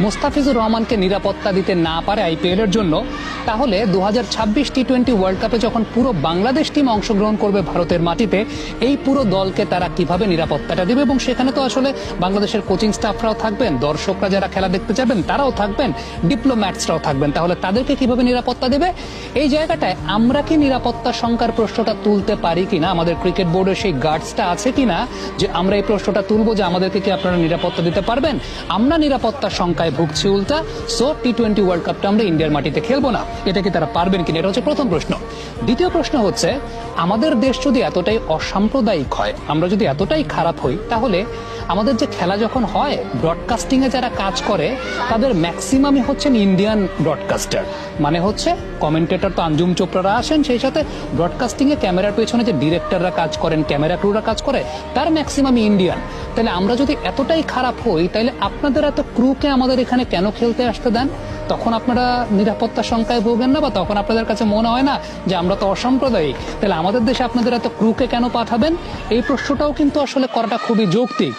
মুস্তাফিজুর রহমানকে নিরাপত্তা দিতে না পারে আইপিএল এর জন্য, তাহলে 2026 টি-20 ওয়ার্ল্ড কাপে যখন পুরো বাংলাদেশ টিম অংশগ্রহণ করবে ভারতের মাটিতে, এই পুরো দলকে তারা কিভাবে নিরাপত্তাটা দেবে? এবং সেখানে তো আসলে বাংলাদেশের কোচিং স্টাফরাও থাকবেন, দর্শকরা যারা খেলা দেখতে যাবেন তারাও থাকবেন, ডিপ্লোম্যাটসরাও থাকবেন, তাহলে তাদেরকে কিভাবে নিরাপত্তা দেবে? এই জায়গাটায় আমরা কি নিরাপত্তা শঙ্কার প্রশ্নটা তুলতে পারি কিনা? আমাদের ক্রিকেট বোর্ডের সেই গার্ডসটা আছে কিনা যে আমরা এই প্রশ্নটা তুলবো যে আমাদেরকে কি আপনারা নিরাপত্তা দিতে পারবেন? আমরা নিরাপত্তা শঙ্কায় ভুগছি উল্টা, সো টি-20 ওয়ার্ল্ড কাপটা আমরা ইন্ডিয়ার মাটিতে খেলবো না। এটা কি তারা পারবেন কিনা? এটা হচ্ছে প্রথম প্রশ্ন। দ্বিতীয় প্রশ্ন হচ্ছে, আমাদের দেশ যদি এতটাই অসাম্প্রদায়িক হয়, আমরা যদি এতটাই খারাপ হই, তাহলে আমাদের যে খেলা যখন হয়, ব্রডকাস্টিং এ যারা কাজ করে তাদের ম্যাক্সিমামই হচ্ছেন ইন্ডিয়ান ব্রডকাস্টার। মানে হচ্ছে কমেন্টেটর তো আঞ্জুম চোপড়ারা আসেন, সেই সাথে ব্রডকাস্টিং এ ক্যামেরার পেছনে যে ডিরেক্টররা কাজ করেন, ক্যামেরা ক্রুরা কাজ করে, তার ম্যাক্সিমামই ইন্ডিয়ান। তাহলে আমরা যদি এতটাই খারাপ হই, তাহলে আপনাদের এত ক্রুকে আমাদের এখানে কেন খেলতে আসতে দেন? তখন আপনারা নিরাপত্তা শঙ্কায় ভোগেন না? বা তখন আপনাদের কাছে মনে হয় না যে আমরা তো অসাম্প্রদায়িক, তাহলে আমাদের দেশে আপনাদের এত ক্রুকে কেন পাঠাবেন? এই প্রশ্নটাও কিন্তু আসলে করাটা খুবই যৌক্তিক।